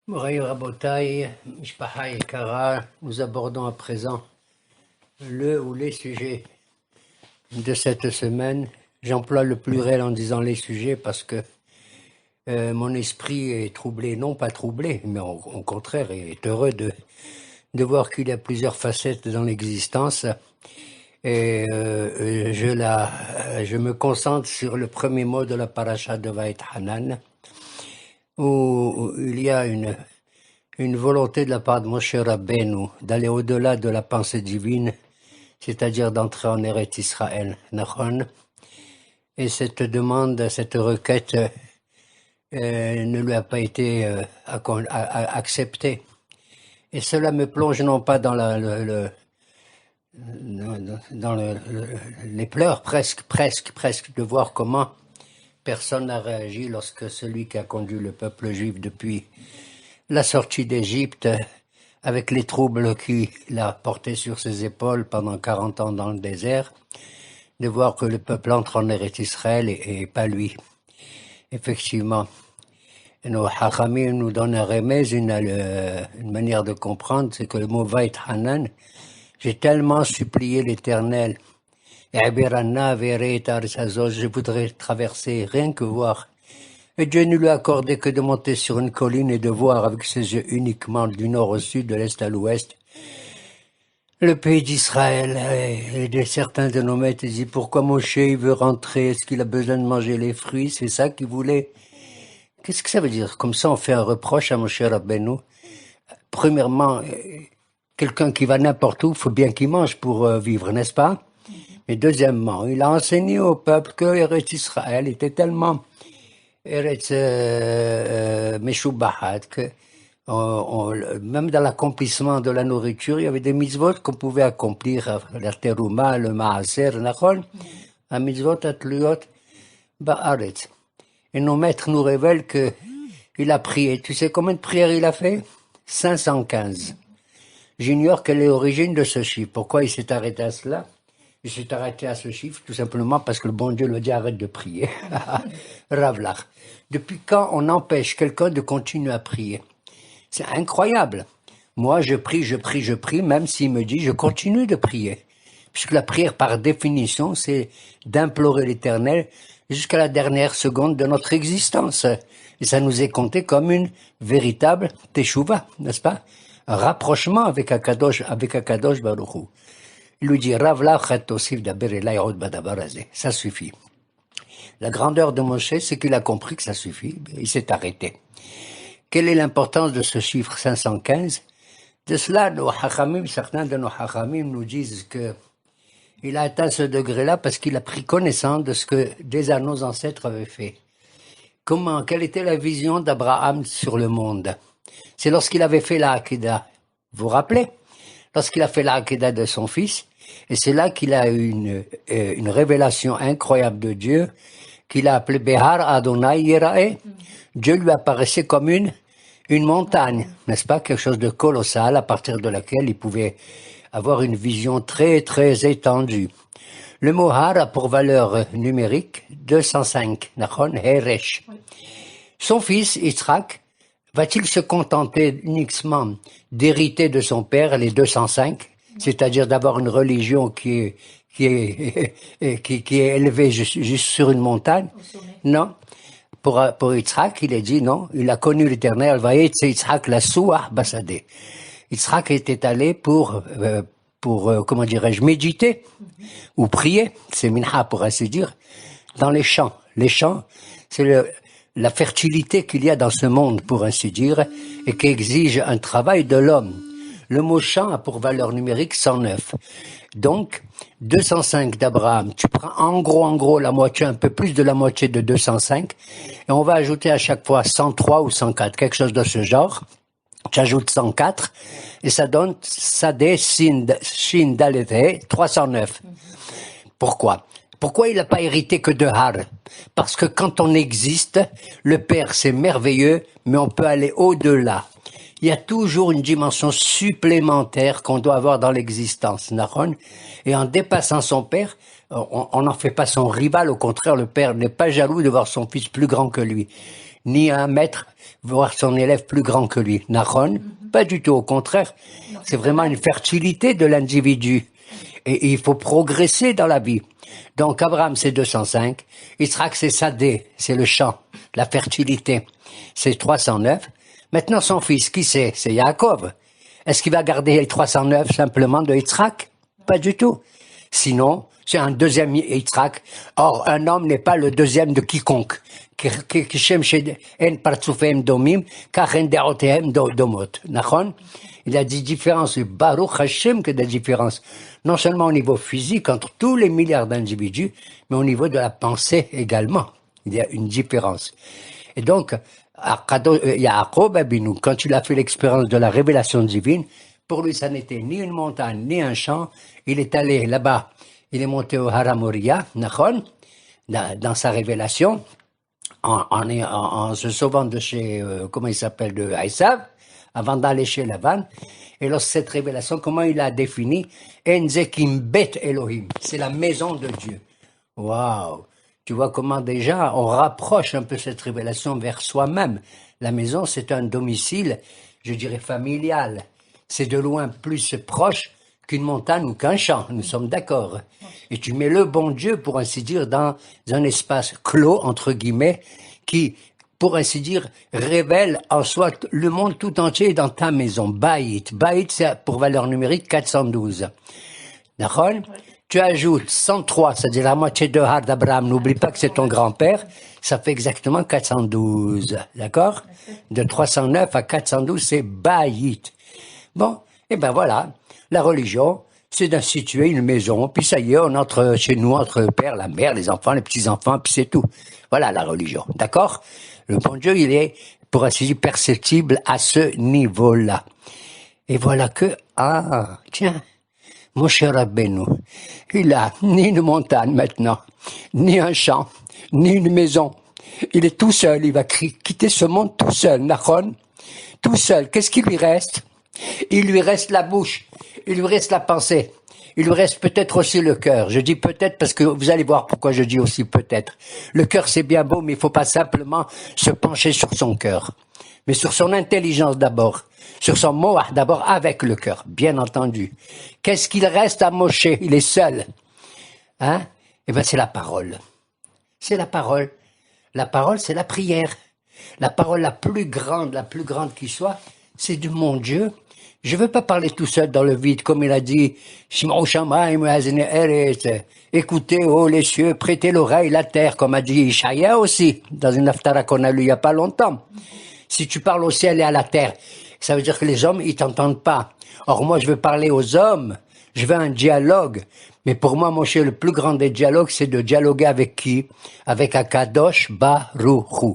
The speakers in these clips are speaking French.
Moraï Rabotai, Mishpaha et Kara, nous abordons à présent le ou les sujets de cette semaine. J'emploie le pluriel en disant les sujets parce que mon esprit est troublé, non pas troublé, mais au contraire, est heureux de voir qu'il y a plusieurs facettes dans l'existence. Et je me concentre sur le premier mot de la paracha de Vaït Hanan, où il y a une volonté de la part de Moshe Rabbeinu d'aller au-delà de la pensée divine, c'est-à-dire d'entrer en Eretz Israël, Nachon. Et cette demande, cette requête ne lui a pas été acceptée. Et cela me plonge non pas dans les pleurs, presque, de voir comment personne n'a réagi lorsque celui qui a conduit le peuple juif depuis la sortie d'Égypte, avec les troubles qu'il a portés sur ses épaules pendant 40 ans dans le désert, de voir que le peuple entre en Eretz Israël et pas lui. Effectivement, nos Hachamim nous donnent un remède, une manière de comprendre, c'est que le mot Vaït Hanan, j'ai tellement supplié l'Éternel, je voudrais traverser, rien que voir. Et Dieu ne lui a accordé que de monter sur une colline et de voir avec ses yeux uniquement du nord au sud, de l'est à l'ouest, le pays d'Israël. Et certains de nos maîtres disent, pourquoi Moshe il veut rentrer? Est-ce qu'il a besoin de manger les fruits? C'est ça qu'il voulait. Qu'est-ce que ça veut dire? Comme ça, on fait un reproche à Moshe Rabbeinu. Premièrement, quelqu'un qui va n'importe où, il faut bien qu'il mange pour vivre, n'est-ce pas? Et deuxièmement, il a enseigné au peuple que Eretz Israël était tellement Eretz Meshubahat que même dans l'accomplissement de la nourriture, il y avait des mitzvot qu'on pouvait accomplir, la terouma, le maaser, la mitzvot atluyot ba'aretz. Et nos maîtres nous révèlent que il a prié. Tu sais combien de prières il a fait? 515. J'ignore quelle est l'origine de ce chiffre. Pourquoi il s'est arrêté à cela? Il s'est arrêté à ce chiffre tout simplement parce que le bon Dieu lui a dit arrête de prier. Ravlach. Depuis quand on empêche quelqu'un de continuer à prier? C'est incroyable. Moi, je prie, même s'il me dit je continue de prier. Puisque la prière, par définition, c'est d'implorer l'Éternel jusqu'à la dernière seconde de notre existence. Et ça nous est compté comme une véritable teshuva, n'est-ce pas? Un rapprochement avec Akadosh Baruch Hu. Il lui dit, ça suffit. La grandeur de Moshe, c'est qu'il a compris que ça suffit, il s'est arrêté. Quelle est l'importance de ce chiffre 515? De cela, certains de nos hachamim nous disent que il a atteint ce degré-là parce qu'il a pris connaissance de ce que déjà nos ancêtres avaient fait. Quelle était la vision d'Abraham sur le monde? C'est lorsqu'il avait fait la Hakeda. Vous vous rappelez? Lorsqu'il a fait la Hakeda de son fils, et c'est là qu'il a eu une révélation incroyable de Dieu, qu'il a appelé Behar Adonai Yerae. Dieu lui apparaissait comme une montagne, n'est-ce pas? Quelque chose de colossal à partir de laquelle il pouvait avoir une vision très, très étendue. Le mot Har a pour valeur numérique 205, Nachon, Heresh. Son fils, Yitzhak, va-t-il se contenter uniquement d'hériter de son père les 205, c'est-à-dire d'avoir une religion qui est élevée juste sur une montagne? Non. Pour Yitzhak, il a dit non, il a connu l'Éternel, c'est Yitzhak la Souah Basadeh. Yitzhak était allé pour comment dirais-je, méditer ou prier, c'est minha pour ainsi dire, dans les champs. Les champs, c'est la fertilité qu'il y a dans ce monde, pour ainsi dire, et qui exige un travail de l'homme. Le mot champ a pour valeur numérique 109. Donc, 205 d'Abraham, tu prends en gros la moitié, un peu plus de la moitié de 205, et on va ajouter à chaque fois 103 ou 104, quelque chose de ce genre. Tu ajoutes 104, et ça donne Sadeh Shin Dalet 309. Pourquoi? Pourquoi il n'a pas hérité que de Har? Parce que quand on existe, le Père c'est merveilleux, mais on peut aller au-delà. Il y a toujours une dimension supplémentaire qu'on doit avoir dans l'existence, Nahon. Et en dépassant son Père, on n'en fait pas son rival, au contraire, le Père n'est pas jaloux de voir son fils plus grand que lui. ni un maître voir son élève plus grand que lui. Nahon, pas du tout, au contraire. C'est vraiment une fertilité de l'individu. Et il faut progresser dans la vie. Donc Abraham, c'est 205. Yitzhak, c'est Sadé, c'est le champ, la fertilité. C'est 309. Maintenant, son fils, qui c'est? C'est Yaakov. Est-ce qu'il va garder les 309 simplement de Yitzhak? Pas du tout. Sinon, c'est un deuxième Yitzhak. Or, un homme n'est pas le deuxième de quiconque. Il y a des différences, Baruch Hashem, que des différences. Non seulement au niveau physique, entre tous les milliards d'individus, mais au niveau de la pensée également. Il y a une différence. Et donc, Yaakov Abinu, quand il a fait l'expérience de la révélation divine, pour lui, ça n'était ni une montagne, ni un champ. Il est allé là-bas, il est monté au Haramoria, dans sa révélation, en se sauvant de chez, comment il s'appelle, de Aïsav, avant d'aller chez Lavan. Et lorsque cette révélation, comment il a défini? Enzekim bet Elohim. C'est la maison de Dieu. Waouh! Tu vois comment déjà on rapproche un peu cette révélation vers soi-même. La maison, c'est un domicile, je dirais familial. C'est de loin plus proche qu'une montagne ou qu'un champ, nous sommes d'accord. Et tu mets le bon Dieu, pour ainsi dire, dans un espace clos, entre guillemets, qui, pour ainsi dire, révèle en soi le monde tout entier dans ta maison. Baït. Baït, c'est pour valeur numérique 412. D'accord? Tu ajoutes 103, c'est-à-dire la moitié de Har d'Abraham. N'oublie pas que c'est ton grand-père. Ça fait exactement 412. D'accord? De 309 à 412, c'est Baït. Bon, et ben voilà. La religion, c'est d'instituer une maison, puis ça y est, on entre chez nous, entre le père, la mère, les enfants, les petits-enfants, puis c'est tout. Voilà la religion, d'accord? Le bon Dieu, il est, pour ainsi dire, perceptible à ce niveau-là. Et voilà que, tiens, mon cher Rabbeinu, il a ni une montagne maintenant, ni un champ, ni une maison. Il est tout seul, il va quitter ce monde tout seul, Nahon, tout seul. Qu'est-ce qu'il lui reste? Il lui reste la bouche, il lui reste la pensée, il lui reste peut-être aussi le cœur. Je dis peut-être parce que vous allez voir pourquoi je dis aussi peut-être. Le cœur c'est bien beau, mais il faut pas simplement se pencher sur son cœur, mais sur son intelligence d'abord, sur son moah d'abord avec le cœur, bien entendu. Qu'est-ce qu'il reste à Moshe? Il est seul. Hein? Eh ben c'est la parole. C'est la parole. La parole, c'est la prière. La parole la plus grande qui soit, c'est de mon Dieu. Je veux pas parler tout seul dans le vide, comme il a dit, écoutez, oh les cieux, prêtez l'oreille, la terre, comme a dit Ishaïa aussi, dans une haftara qu'on a lu il y a pas longtemps. Si tu parles au ciel et à la terre, ça veut dire que les hommes, ils t'entendent pas. Or moi, je veux parler aux hommes, je veux un dialogue. Mais pour moi, mon cher, le plus grand des dialogues, c'est de dialoguer avec qui? Avec Akadosh Baruch Hu.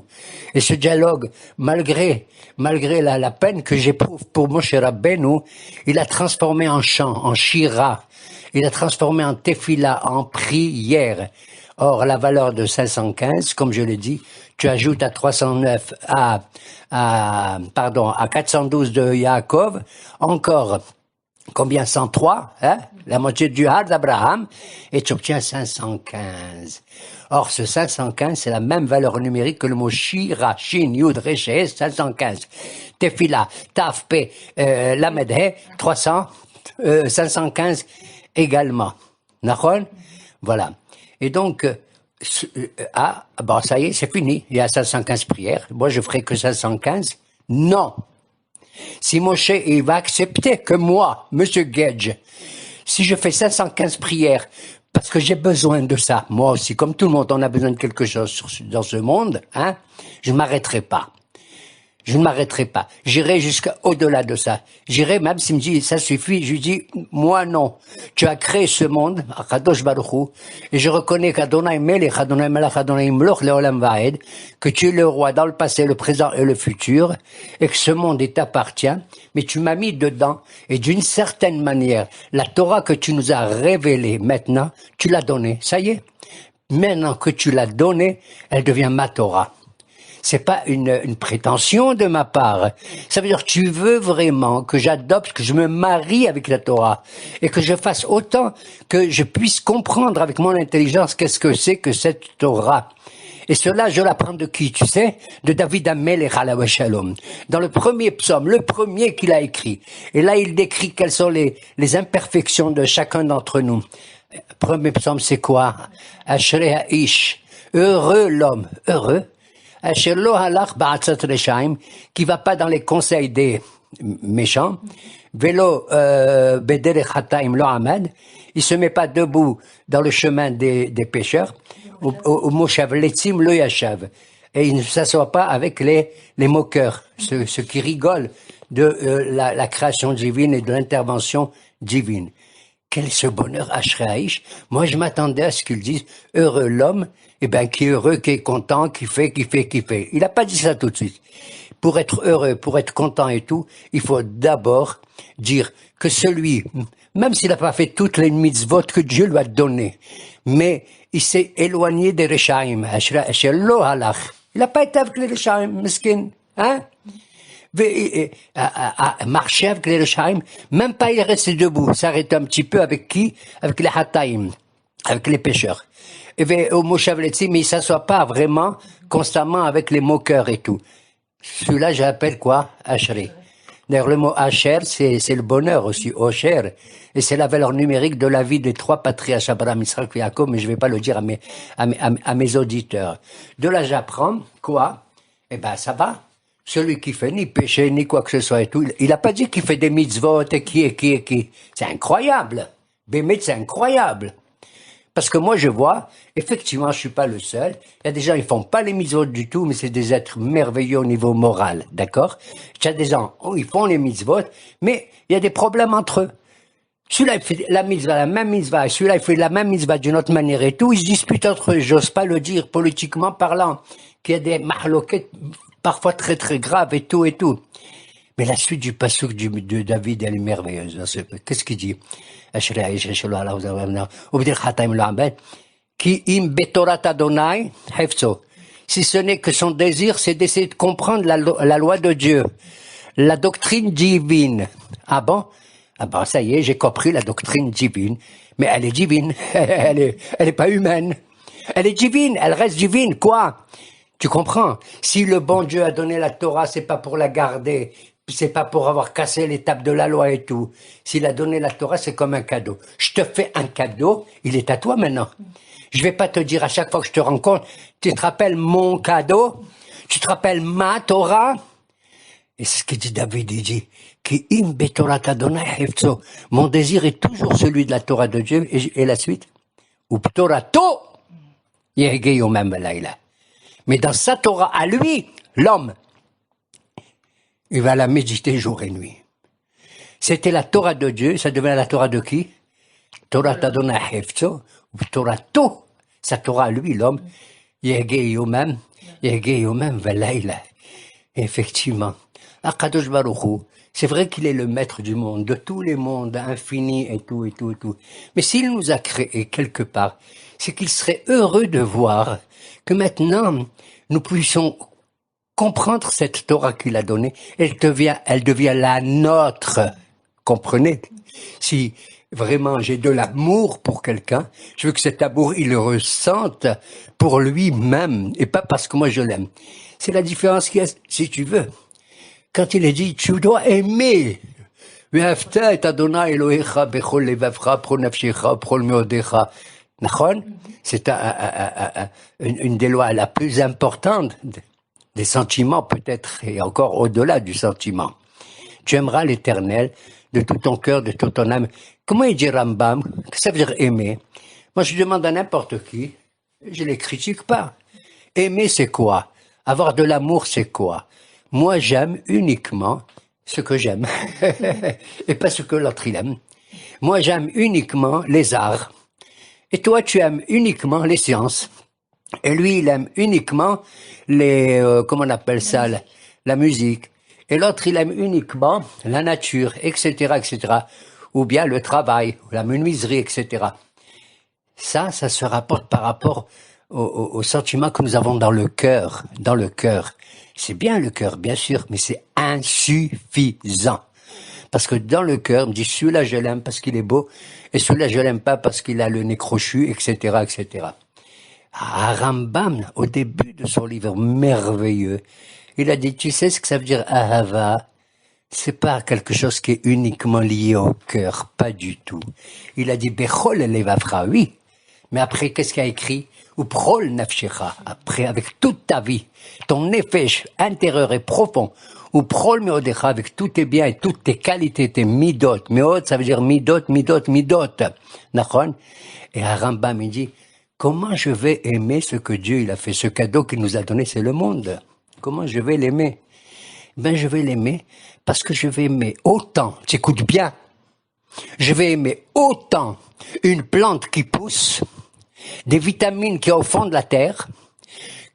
Et ce dialogue, malgré la peine que j'éprouve pour Moshe Rabbeinu, il a transformé en chant, en shira. Il a transformé en tefila, en prière. Or, la valeur de 515, comme je l'ai dit, tu ajoutes à 309, à 412 de Yaakov, encore, combien? 103, hein? La moitié du Har d'Abraham, et tu obtiens 515. Or, ce 515, c'est la même valeur numérique que le mot Shira, Shin, Yud, Resh, 515. Tefila, Taf, Pe, Lamed, He, 515 également. Nahon? Voilà. Et donc, ça y est, c'est fini. Il y a 515 prières. Moi, je ferai que 515. Non. Si Moshe, il va accepter que moi, Monsieur Gage, si je fais 515 prières, parce que j'ai besoin de ça, moi aussi, comme tout le monde, on a besoin de quelque chose dans ce monde, hein, je ne m'arrêterai pas. Je ne m'arrêterai pas. J'irai jusqu'au-delà de ça. J'irai, même s'il me dit, ça suffit, je lui dis, moi non. Tu as créé ce monde, Akadosh Baruch Hu, et je reconnais qu'Adonai Melech, Adonai Melech, Adonai Mloch, Leolam Vaed, que tu es le roi dans le passé, le présent et le futur, et que ce monde t'appartient, mais tu m'as mis dedans, et d'une certaine manière, la Torah que tu nous as révélée maintenant, tu l'as donnée. Ça y est. Maintenant que tu l'as donnée, elle devient ma Torah. C'est pas une prétention de ma part. Ça veut dire que tu veux vraiment que j'adopte, que je me marie avec la Torah et que je fasse autant que je puisse comprendre avec mon intelligence qu'est-ce que c'est que cette Torah. Et cela, je l'apprends de qui, tu sais? De David Amelech alav shalom. Dans le premier psaume, le premier qu'il a écrit. Et là, il décrit quelles sont les imperfections de chacun d'entre nous. Premier psaume, c'est quoi? Ashrei ha'ish. Heureux l'homme. Heureux. Asher lo halach ba'atzat reshaim. Qui va pas dans les conseils des méchants. Velo bederech hataim lo amad. Il se met pas debout dans le chemin des pécheurs. Au moshav letzim lo yashav. Et il ne s'assoit pas avec les moqueurs, ceux qui rigolent de la création divine et de l'intervention divine. Quel est ce bonheur, Ashrei ha'ish? Moi, je m'attendais à ce qu'ils disent heureux l'homme, qui est heureux, qui est content, qui fait. Il n'a pas dit ça tout de suite. Pour être heureux, pour être content et tout, il faut d'abord dire que celui, même s'il n'a pas fait toutes les mitzvot que Dieu lui a données, mais il s'est éloigné des Reshaim, Asher lo halach. Il n'a pas été avec les Reshaim, meskin, hein? Marcher avec les Reshaim, même pas il est resté debout, s'arrêter un petit peu avec qui? Avec les Hataim, avec les pécheurs. Et au Moshav Letzim, mais il s'assoit pas vraiment constamment avec les moqueurs et tout. Celui-là, j'appelle quoi? Ashrei. D'ailleurs, le mot Asher, c'est le bonheur aussi, Osher. Et c'est la valeur numérique de la vie des trois patriarches, Abraham, Isaac et Jacob, mais je vais pas le dire à mes auditeurs. De là, j'apprends, quoi? Ça va. Celui qui fait ni péché, ni quoi que ce soit et tout, il a pas dit qu'il fait des mitzvot et qui. C'est incroyable. Bémet, c'est incroyable. Parce que moi, je vois, effectivement, je suis pas le seul. Il y a des gens, ils font pas les mitzvot du tout, mais c'est des êtres merveilleux au niveau moral, d'accord? Il y a des gens, ils font les mitzvot, mais il y a des problèmes entre eux. Celui-là, il fait la même mitzvah, et celui-là, il fait la même mitzvah d'une autre manière et tout, ils se disputent entre eux. J'ose pas le dire politiquement parlant, qu'il y a des mahloquettes parfois très très graves et tout. Mais la suite du passouk de David, elle est merveilleuse. Qu'est-ce qu'il dit? Ki im betorat Adonai hefzo. Si ce n'est que son désir, c'est d'essayer de comprendre la loi de Dieu, la doctrine divine. Ah bon, ça y est, j'ai compris la doctrine divine. Mais elle est divine, elle est pas humaine. Elle est divine, elle reste divine, quoi? Tu comprends? Si le bon Dieu a donné la Torah, c'est pas pour la garder. C'est pas pour avoir cassé l'étape de la loi et tout. S'il a donné la Torah, c'est comme un cadeau. Je te fais un cadeau, il est à toi maintenant. Je vais pas te dire à chaque fois que je te rencontre, tu te rappelles mon cadeau? Tu te rappelles ma Torah? Et c'est ce que dit David, il dit, Ki im betorat Adonai hefzo. Mon désir est toujours celui de la Torah de Dieu. Et la suite? Ou ptorato yehgei omem v'layla. Mais dans sa Torah, à lui, l'homme, il va la méditer jour et nuit. C'était la Torah de Dieu, ça devenait la Torah de qui? Torah Adonai hefzo, ou Torah to, sa Torah à lui, l'homme, yehgei omem v'layla. Effectivement. Akadosh Baruch Hu, c'est vrai qu'il est le maître du monde, de tous les mondes, infini et tout. Mais s'il nous a créés quelque part, c'est qu'il serait heureux de voir que maintenant, nous puissions comprendre cette Torah qu'il a donnée. Elle devient la nôtre. Comprenez? Si vraiment j'ai de l'amour pour quelqu'un, je veux que cet amour, il le ressente pour lui-même et pas parce que moi je l'aime. C'est la différence qu'il y a, si tu veux. Quand il est dit, tu dois aimer. Ve'afta et Adonai Elohecha bechol levavcha pro nafshecha pro meodecha. Nachon? C'est une des lois la plus importante des sentiments peut-être et encore au-delà du sentiment. Tu aimeras l'Éternel de tout ton cœur, de toute ton âme. Comment il dit Rambam? Que ça veut dire aimer? Moi je demande à n'importe qui, je les critique pas. Aimer c'est quoi? Avoir de l'amour c'est quoi? Moi, j'aime uniquement ce que j'aime, et pas ce que l'autre il aime. Moi, j'aime uniquement les arts, et toi, tu aimes uniquement les sciences. Et lui, il aime uniquement comment on appelle ça, la musique. Et l'autre, il aime uniquement la nature, etc., etc. Ou bien le travail, la menuiserie, etc. Ça se rapporte par rapport au sentiment que nous avons dans le cœur, C'est bien le cœur, bien sûr, mais c'est insuffisant. Parce que dans le cœur, on me dit, celui-là, je l'aime parce qu'il est beau, et celui-là, je l'aime pas parce qu'il a le nez crochu, etc., etc. Rambam, au début de son livre merveilleux, il a dit, tu sais ce que ça veut dire Ahava? C'est pas quelque chose qui est uniquement lié au cœur, pas du tout. Il a dit Bechol levavcha, oui. Mais après, qu'est-ce qu'il a écrit? Ou prol nafshecha, après, avec toute ta vie, ton nefesh intérieur et profond. Ou prol meodecha, avec tous tes biens et toutes tes qualités, tes midot. Meod, ça veut dire midot. Nachon? Et à Rambam, il dit, comment je vais aimer ce que Dieu, il a fait, ce cadeau qu'il nous a donné, c'est le monde. Comment je vais l'aimer? Ben, je vais l'aimer parce que je vais aimer autant, t'écoutes bien, je vais aimer autant une plante qui pousse, des vitamines qui sont au fond de la terre,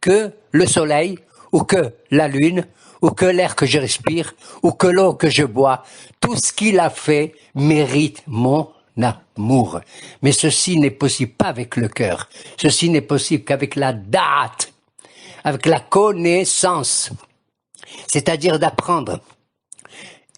que le soleil, ou que la lune, ou que l'air que je respire, ou que l'eau que je bois. Tout ce qu'il a fait mérite mon amour. Mais ceci n'est possible pas avec le cœur. Ceci n'est possible qu'avec la date, avec la connaissance. C'est-à-dire d'apprendre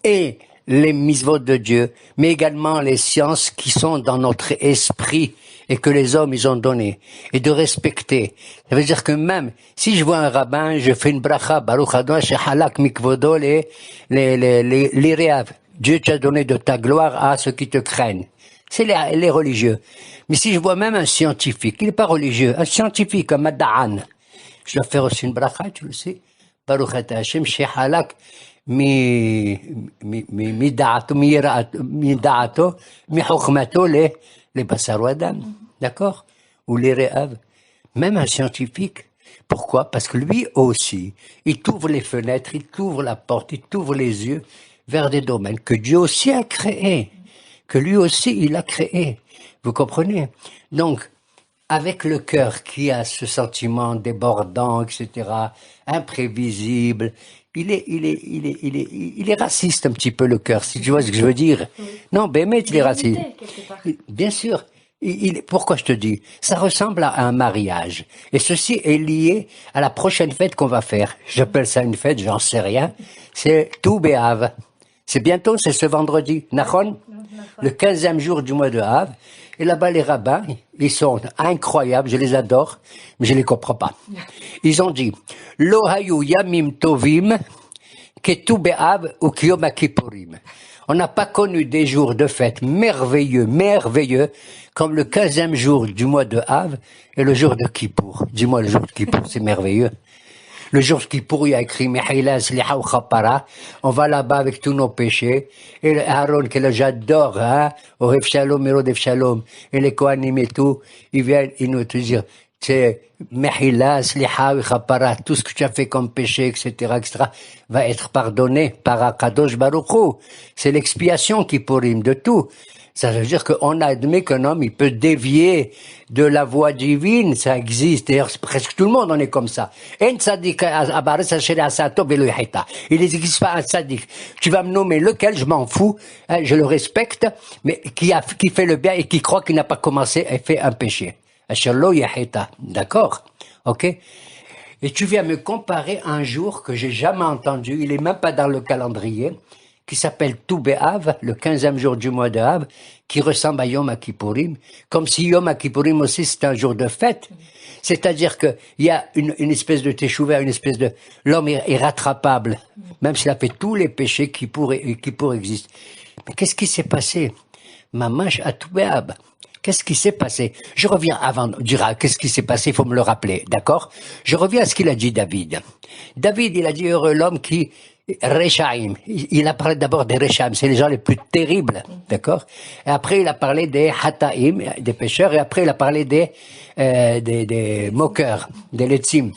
et les mitzvot de Dieu, mais également les sciences qui sont dans notre esprit et que les hommes ils ont donné, et de respecter. Ça veut dire que même si je vois un rabbin, je fais une bracha, Baruch Adonai shehalak mikvodo les réaves. Dieu t'a donné de ta gloire à ceux qui te craignent. C'est les religieux. Mais si je vois même un scientifique, il n'est pas religieux, un scientifique, un mada'an, je dois faire aussi une bracha, tu le sais. Baruch Ata Hashem shehalak mida'ato, michokmato les basar adam. D'accord? Ou les réaves. Même un scientifique. Pourquoi? Parce que lui aussi, il t'ouvre les fenêtres, il t'ouvre la porte, il t'ouvre les yeux vers des domaines que Dieu aussi a créés. Que lui aussi, il a créé. Vous comprenez? Donc, avec le cœur qui a ce sentiment débordant, etc., imprévisible, il est raciste un petit peu le cœur, si tu vois ce que je veux dire. Non, Bémet, il est raciste. Bien sûr. Pourquoi je te dis? Ça ressemble à un mariage. Et ceci est lié à la prochaine fête qu'on va faire. J'appelle ça une fête, j'en sais rien. C'est Tou B'Av. C'est bientôt, c'est ce vendredi. Nachon? Le 15e jour du mois de Av. Et là-bas, les rabbins, ils sont incroyables, je les adore, mais je les comprends pas. Ils ont dit, Lo hayu yamim tovim, ketu be'av ou kiyom kippurim. On n'a pas connu des jours de fête merveilleux, comme le 15e jour du mois de Av et le jour de Kippour. Dis-moi, le jour de Kippour, c'est merveilleux. Le jour de Kippour, il y a écrit Mehila Sliha ou Chapara. On va là-bas avec tous nos péchés. Et le Aaron, que j'adore, hein, au Shalom, Mérod Shalom, et les Kohanim et tout, ils viennent, ils nous dire, c'est Mehila Sliha ou Chapara, tout ce que tu as fait comme péché, etc., va être pardonné par Akadosh Baruch Hu. C'est l'expiation qui pourrime de tout. Ça veut dire qu'on admet qu'un homme, il peut dévier de la voie divine, ça existe. D'ailleurs, presque tout le monde en est comme ça. Il n'existe pas un sadique. Tu vas me nommer lequel, je m'en fous, hein, je le respecte, mais qui fait le bien et qui croit qu'il n'a pas commencé et fait un péché. D'accord? Ok? Et tu viens me comparer un jour que j'ai jamais entendu, il est même pas dans le calendrier, qui s'appelle Tou B'Av, le 15e jour du mois de Av, qui ressemble à Yom Kippourim, comme si Yom Kippourim aussi c'est un jour de fête. C'est-à-dire que il y a une espèce de teshuva, une espèce de, l'homme est rattrapable, même s'il a fait tous les péchés qui pourraient exister. Mais qu'est-ce qui s'est passé? Mamash à Tou B'Av. Qu'est-ce qui s'est passé? Je reviens avant de dire qu'est-ce qui s'est passé, il faut me le rappeler, d'accord? Je reviens à ce qu'il a dit David. David, il a dit heureux l'homme qui Rechaim. Il a parlé d'abord des Rechaim, c'est les gens les plus terribles, d'accord? Et après, il a parlé des Hataim, des pécheurs, et après, il a parlé des moqueurs, des Letzim,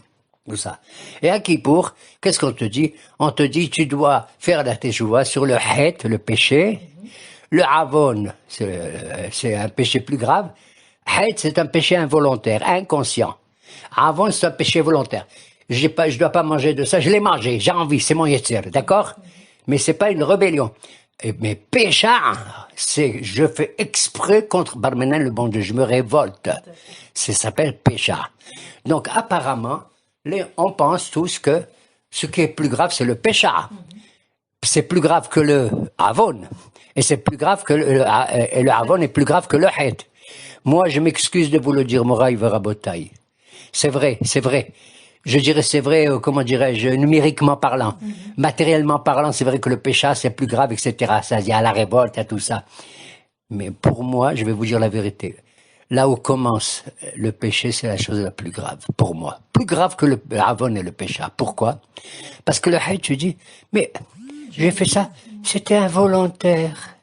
tout ça. Et à Kippour, qu'est-ce qu'on te dit? On te dit, tu dois faire la teshuva sur le Het, le péché, le Avon, c'est un péché plus grave. Het, c'est un péché involontaire, inconscient. Avon, c'est un péché volontaire. Je dois pas manger de ça, je l'ai mangé, j'ai envie, c'est mon yetzer, d'accord? Mais c'est pas une rébellion. Mais péchard, c'est, je fais exprès contre Barmenan le bon Dieu, je me révolte. Ça s'appelle péchard. Donc, apparemment, on pense tous que ce qui est plus grave, c'est le péchard. C'est plus grave que le Avon. Et c'est plus grave que le Avon est plus grave que le Het. Moi, je m'excuse de vous le dire, Moraï Verabotaï. C'est vrai, c'est vrai. Je dirais c'est vrai, comment dirais-je, numériquement parlant. Matériellement parlant, c'est vrai que le péché, c'est plus grave, etc. Ça, il y a la révolte, il y a tout ça. Mais pour moi, je vais vous dire la vérité. Là où commence le péché, c'est la chose la plus grave, pour moi. Plus grave que le avon et le péché. Pourquoi? Parce que le haït, tu dis, mais j'ai fait ça, c'était involontaire,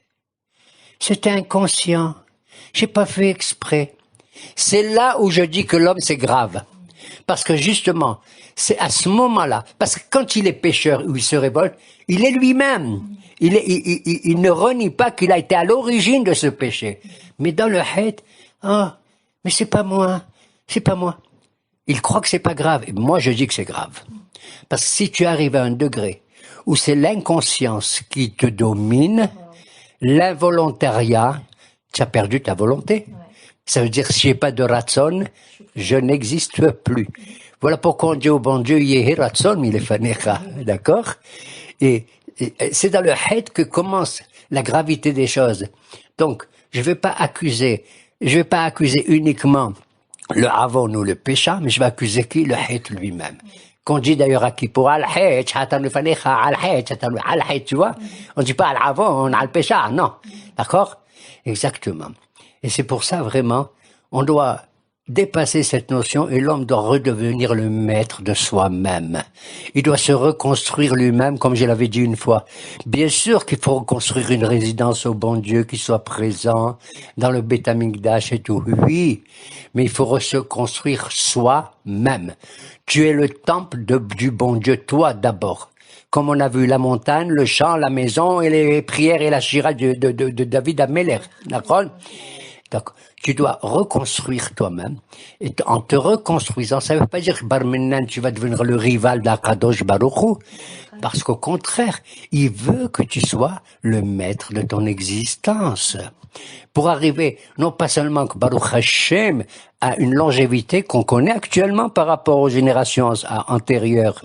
c'était inconscient, j'ai pas fait exprès. C'est là où je dis que l'homme, c'est grave. Parce que justement, c'est à ce moment-là, parce que quand il est pécheur ou il se révolte, il est lui-même. Il ne renie pas qu'il a été à l'origine de ce péché. Mais dans le haït, ah, mais c'est pas moi, c'est pas moi. Il croit que c'est pas grave. Et moi, je dis que c'est grave. Parce que si tu arrives à un degré où c'est l'inconscience qui te domine, l'involontariat, tu as perdu ta volonté. Ça veut dire, si j'ai pas de ratson, je n'existe plus. Voilà pourquoi on dit au bon Dieu, Yehi ratson, milefanecha. D'accord? Et c'est dans le haït que commence la gravité des choses. Donc, je vais pas accuser uniquement le avon ou le péché, mais je vais accuser qui? Le haït lui-même. Qu'on dit d'ailleurs à qui pour al-haït, tu vois? On dit pas al-avon, al-péché, non. D'accord? Exactement. Et c'est pour ça, vraiment, on doit dépasser cette notion et l'homme doit redevenir le maître de soi-même. Il doit se reconstruire lui-même, comme je l'avais dit une fois. Bien sûr qu'il faut reconstruire une résidence au bon Dieu qui soit présent dans le Beth Amikdash et tout. Oui, mais il faut se construire soi-même. Tu es le temple du bon Dieu, toi d'abord. Comme on a vu la montagne, le champ, la maison et les prières et la shira de David Ameller. D'accord? Donc, tu dois reconstruire toi-même. Et en te reconstruisant, ça ne veut pas dire que Barmenan, tu vas devenir le rival d'Akadosh Baruch Hu. Parce qu'au contraire, il veut que tu sois le maître de ton existence. Pour arriver, non pas seulement que Baruch Hashem a une longévité qu'on connaît actuellement par rapport aux générations antérieures,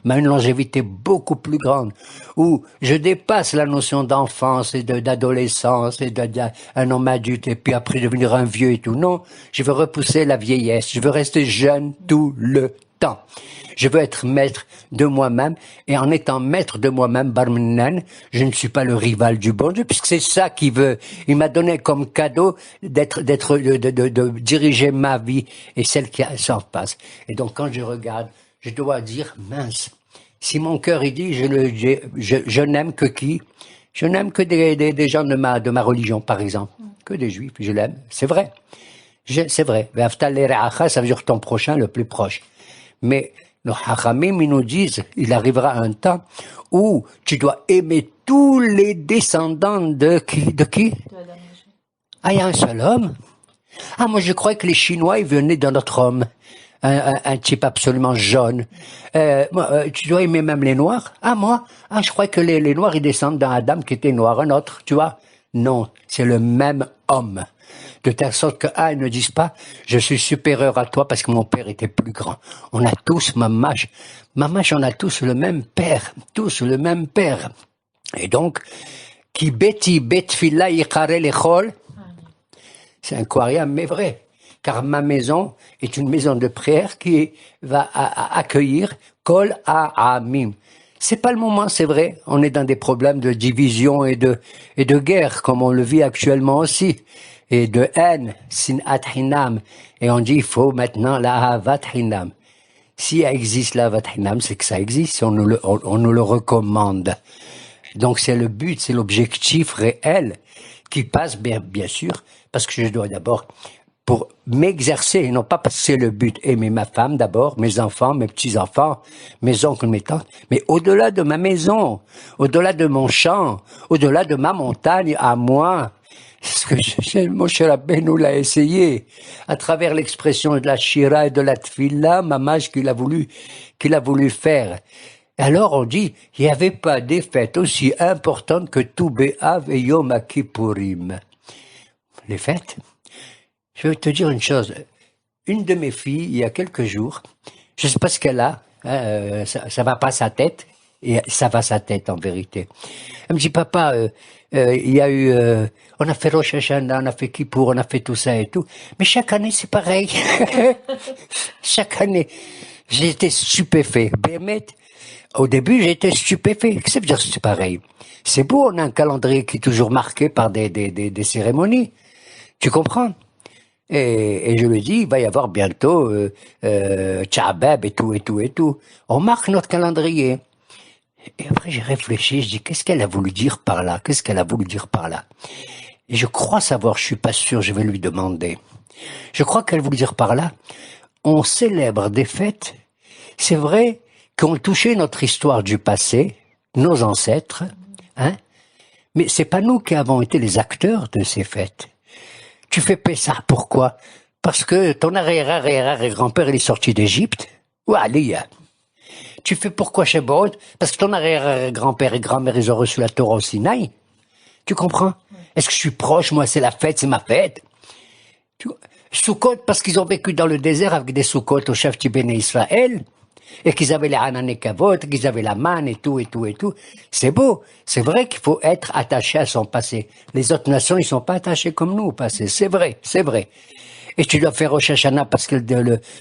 mais une longévité beaucoup plus grande, où je dépasse la notion d'enfance et d'adolescence et d'un homme adulte et puis après devenir un vieux et tout. Non, je veux repousser la vieillesse, je veux rester jeune tout le temps. Je veux être maître de moi-même, et en étant maître de moi-même, Barminan, je ne suis pas le rival du bon Dieu, puisque c'est ça qu'il veut. Il m'a donné comme cadeau de diriger ma vie et celle qui s'en passe. Et donc, quand je regarde, je dois dire, mince, si mon cœur, il dit, je n'aime que qui? Je n'aime que des gens de ma religion, par exemple. Que des juifs, je l'aime. C'est vrai. C'est vrai. Ça veut dire ton prochain, le plus proche. Mais, nos hachamim, ils nous disent, il arrivera un temps où tu dois aimer tous les descendants de qui? Ah, il y a un seul homme? Ah, moi, je croyais que les Chinois, ils venaient de notre homme. Un type absolument jaune. Tu dois aimer même les Noirs? Ah, moi? Ah, je croyais que les Noirs, ils descendent d'un Adam qui était noir, un autre, tu vois? Non, c'est le même homme. De telle sorte que, ils ne disent pas, je suis supérieur à toi parce que mon père était plus grand. On a tous, mamash, on a tous le même père, tous le même père. Et donc, qui beti betfila yichare lechol, c'est incroyable, mais vrai. Car ma maison est une maison de prière qui va accueillir kol ha'amim. C'est pas le moment, c'est vrai. On est dans des problèmes de division et de guerre, comme on le vit actuellement aussi. Et de haine, sinat hinam. Et on dit, il faut maintenant la ahavat hinam. S'il existe la ahavat hinam, c'est que ça existe, on nous le recommande. Donc c'est le but, c'est l'objectif réel qui passe, bien sûr, parce que je dois d'abord, pour m'exercer, et non pas parce que c'est le but, aimer ma femme d'abord, mes enfants, mes petits-enfants, mes oncles, mes tantes, mais au-delà de ma maison, au-delà de mon champ, au-delà de ma montagne, à moi. Ce que Moshe Rabbeinu l'a essayé, à travers l'expression de la Shira et de la Tfila, mamage qu'il a voulu faire. Alors on dit, il n'y avait pas des fêtes aussi importantes que Tou B'Av et Yom Kippourim. Les fêtes. Je vais te dire une chose. Une de mes filles, il y a quelques jours, je ne sais pas ce qu'elle a, ça va pas sa tête, Et ça va sa tête, en vérité. Elle me dit, papa, il y a eu, on a fait Rosh Hashanah, on a fait Kippour, on a fait tout ça et tout. Mais chaque année, c'est pareil. Chaque année. J'ai été stupéfait. Bémet, au début, j'ai été stupéfait. Qu'est-ce que ça veut dire que c'est pareil? C'est beau, on a un calendrier qui est toujours marqué par des cérémonies. Tu comprends? Et je lui dis, il va y avoir bientôt Tchabeb et tout, et tout, et tout. On marque notre calendrier. Et après, j'ai réfléchi, je dis, qu'est-ce qu'elle a voulu dire par là? Qu'est-ce qu'elle a voulu dire par là? Et je crois savoir, je suis pas sûr, je vais lui demander. Je crois qu'elle voulait dire par là, on célèbre des fêtes, c'est vrai, qui ont touché notre histoire du passé, nos ancêtres, hein, mais c'est pas nous qui avons été les acteurs de ces fêtes. Tu fais Pessah, pourquoi? Parce que ton arrière-arrière-arrière-grand-père, il est sorti d'Égypte. Ou Aliyah. Tu fais pourquoi Shavuot? Parce que ton arrière-arrière-grand-père et grand-mère, ils ont reçu la Torah au Sinaï. Tu comprends? Est-ce que je suis proche? Moi, c'est la fête, c'est ma fête. Sukkot, parce qu'ils ont vécu dans le désert avec des Sukkot au chef Béné Israël, et qu'ils avaient les Hananekavot, qu'ils avaient la manne et tout, et tout, et tout. C'est beau. C'est vrai qu'il faut être attaché à son passé. Les autres nations, ils sont pas attachés comme nous au passé. C'est vrai, c'est vrai. Et tu dois faire Rosh Hashanah parce que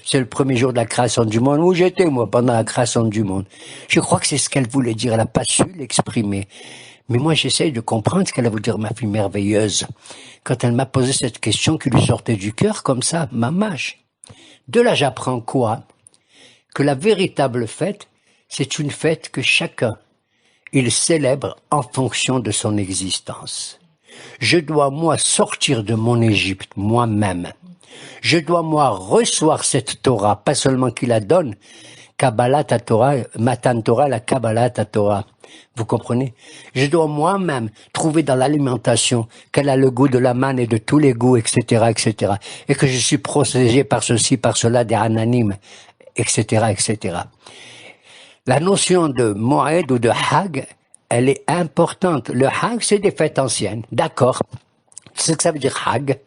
c'est le premier jour de la création du monde. Où j'étais, moi, pendant la création du monde. Je crois que c'est ce qu'elle voulait dire. Elle n'a pas su l'exprimer. Mais moi, j'essaye de comprendre ce qu'elle a voulu dire, ma fille merveilleuse. Quand elle m'a posé cette question qui lui sortait du cœur, comme ça, mamache. De là, j'apprends quoi? Que la véritable fête, c'est une fête que chacun, il célèbre en fonction de son existence. Je dois, moi, sortir de mon Égypte, moi-même. Je dois, moi, recevoir cette Torah, pas seulement qu'il la donne, Kabbalah ta Torah, Matan Torah, la Kabbalah ta Torah. Vous comprenez? Je dois moi-même trouver dans l'alimentation qu'elle a le goût de la manne et de tous les goûts, etc., etc. Et que je suis protégé par ceci, par cela, des ananimes, etc., etc. La notion de Moed ou de Hag, elle est importante. Le Hag, c'est des fêtes anciennes. D'accord. C'est ce que ça veut dire Hag.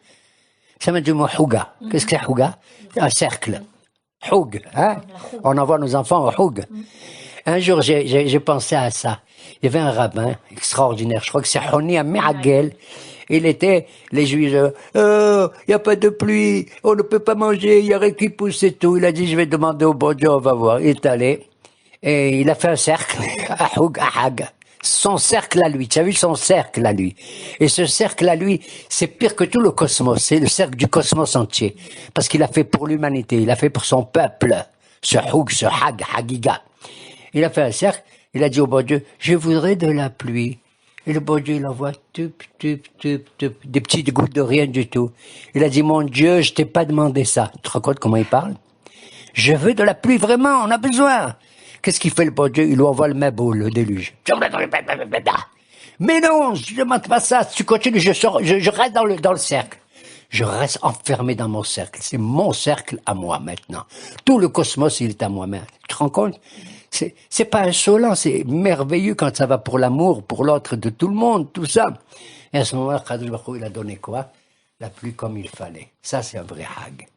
Ça veut dire Houga. Qu'est-ce que c'est Houga? Un cercle. Houg, hein? On envoie nos enfants au Houg. Un jour, j'ai pensé à ça. Il y avait un rabbin extraordinaire, je crois que c'est Honi à Me'agel. Il était, les Juifs, il n'y a pas de pluie, on ne peut pas manger, il y a rien qui pousse et tout. Il a dit, je vais demander au bon Dieu, on va voir. Il est allé, et il a fait un cercle, à Houg, à Hag. Son cercle à lui, tu as vu son cercle à lui. Et ce cercle à lui, c'est pire que tout le cosmos, c'est le cercle du cosmos entier. Parce qu'il a fait pour l'humanité, il a fait pour son peuple, ce Houg, ce Hag, Hagiga. Il a fait un cercle, il a dit au bon Dieu, je voudrais de la pluie. Et le bon Dieu, il envoie des petites gouttes de rien du tout. Il a dit, mon Dieu, je t'ai pas demandé ça. Tu te rends compte comment il parle? Je veux de la pluie, vraiment, on a besoin. Qu'est-ce qu'il fait le bon Dieu? Il lui envoie le Mabou, le déluge. Mais non, je ne demande pas ça. Si tu continues, je reste dans le cercle. Je reste enfermé dans mon cercle. C'est mon cercle à moi maintenant. Tout le cosmos, il est à moi-même. Tu te rends compte? C'est pas insolent, c'est merveilleux quand ça va pour l'amour, pour l'autre, de tout le monde, tout ça. Et à ce moment-là, Kadosh Baruch Hu, il a donné quoi? La pluie comme il fallait. Ça, c'est un vrai Hag.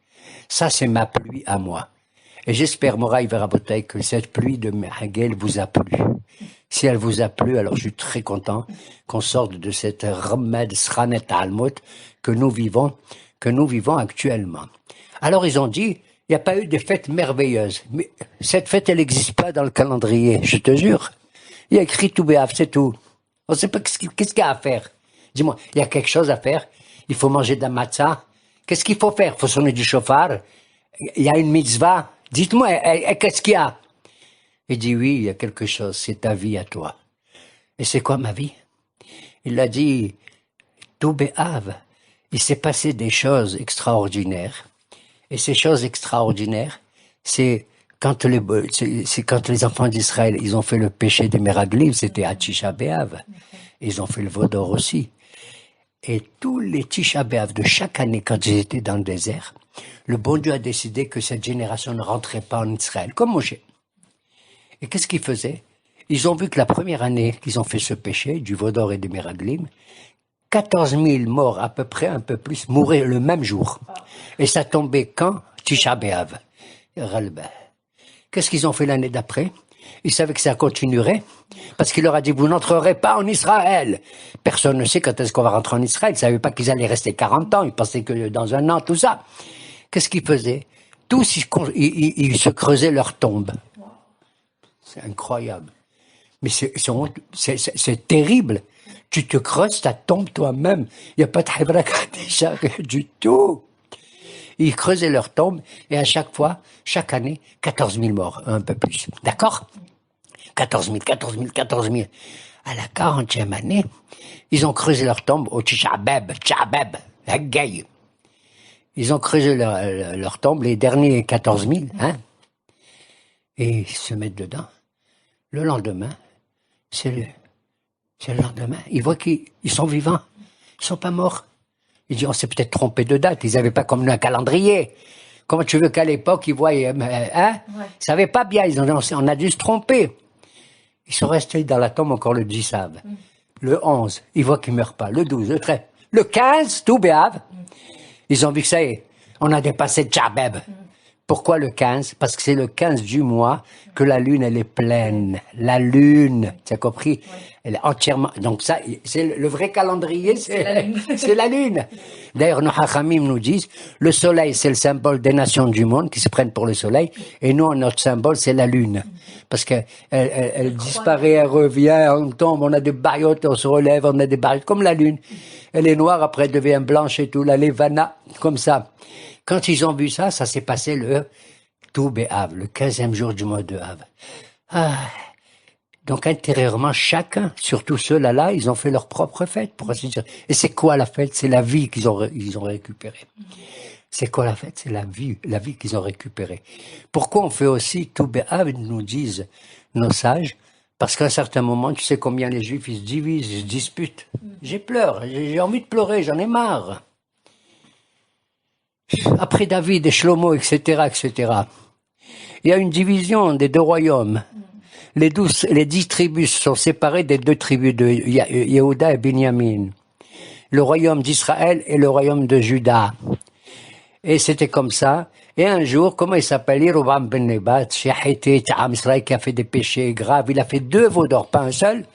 Ça, c'est ma pluie à moi. Et j'espère, Moraï Verabotay, que cette pluie de Hagel vous a plu. Si elle vous a plu, alors je suis très content qu'on sorte de cette remède Sranet Almut que nous vivons actuellement. Alors ils ont dit, il n'y a pas eu de fête merveilleuse. Mais cette fête, elle n'existe pas dans le calendrier, je te jure. Il y a écrit tout béaf, c'est tout. On ne sait pas qu'est-ce qu'il y a à faire. Dis-moi, il y a quelque chose à faire. Il faut manger de la matzah. Qu'est-ce qu'il faut faire? Il faut sonner du chauffard. Il y a une mitzvah. Dites-moi, qu'est-ce qu'il y a? Il dit, oui, il y a quelque chose. C'est ta vie à toi. Et c'est quoi ma vie? Il a dit, tout béaf. Il s'est passé des choses extraordinaires. Et ces choses extraordinaires, c'est quand les enfants d'Israël, ils ont fait le péché des Meraglim, c'était à Tisha B'Av. Ils ont fait le Vaudor aussi. Et tous les Tisha B'Av de chaque année, quand ils étaient dans le désert, le bon Dieu a décidé que cette génération ne rentrait pas en Israël, comme Moshe. Et qu'est-ce qu'ils faisaient? Ils ont vu que la première année qu'ils ont fait ce péché, du Vaudor et des Meraglim, 14 000 morts, à peu près, un peu plus, mouraient le même jour. Et ça tombait quand? Tisha B'Av. Qu'est-ce qu'ils ont fait l'année d'après? Il savait que ça continuerait, parce qu'il leur a dit, vous n'entrerez pas en Israël. Personne ne sait quand est-ce qu'on va rentrer en Israël. Ils ne savaient pas qu'ils allaient rester 40 ans. Ils pensaient que dans un an, tout ça. Qu'est-ce qu'ils faisaient? Tous, ils se creusaient leur tombe. C'est incroyable. Mais c'est terrible. Tu te creuses ta tombe toi-même. Il n'y a pas de Hebra Kadisha du tout. Ils creusaient leur tombe et à chaque fois, chaque année, 14 000 morts, un peu plus. D'accord? 14 000. À la 40e année, ils ont creusé leur tombe au Tchabeb, Haggai. Ils ont creusé leur tombe, les derniers 14 000, hein? Et ils se mettent dedans. Le lendemain, c'est le lendemain. Ils voient qu'ils sont vivants. Ils sont pas morts. Ils disent, on s'est peut-être trompé de date. Ils n'avaient pas comme nous un calendrier. Comment tu veux qu'à l'époque, ils voient, hein? Ils savaient pas bien. On a dû se tromper. Ils sont restés dans la tombe encore le 10 Av. Le 11, ils voient qu'ils meurent pas. Le 12, le 13. Le 15, tout béave. Ils ont vu que ça y est. On a dépassé Tchabeb. Pourquoi le 15? Parce que c'est le 15 du mois que la lune, elle est pleine. La lune, tu as compris? Elle est entièrement... Donc ça, c'est le vrai calendrier, c'est la lune. D'ailleurs, nos hachamim nous disent, le soleil, c'est le symbole des nations du monde qui se prennent pour le soleil, et nous, notre symbole, c'est la lune. Parce que elle disparaît, elle revient, on tombe, on a des bariotes, on se relève, on a des bariotes, comme la lune. Elle est noire, après elle devient blanche et tout, la levana, comme ça. Quand ils ont vu ça, ça s'est passé le Tou B'Av, le 15e jour du mois de Av. Donc intérieurement, chacun, surtout ceux-là, ils ont fait leur propre fête, pour ainsi dire. Et c'est quoi la fête? C'est la vie qu'ils ont récupérée. C'est quoi la fête? C'est la vie qu'ils ont récupérée. Pourquoi on fait aussi Tou B'Av, nous disent nos sages? Parce qu'à un certain moment, tu sais combien les Juifs, ils se divisent, ils se disputent. J'ai envie de pleurer, j'en ai marre. Après David et Shlomo, etc., il y a une division des deux royaumes. Les 10 tribus sont séparées des 2 tribus de Yehuda et Binyamin. Le royaume d'Israël et le royaume de Juda. Et c'était comme ça. Et un jour, comment il s'appelle? Yeroboam ben Nebat, qui a fait des péchés graves. Il a fait 2 veaux d'or, pas un seul.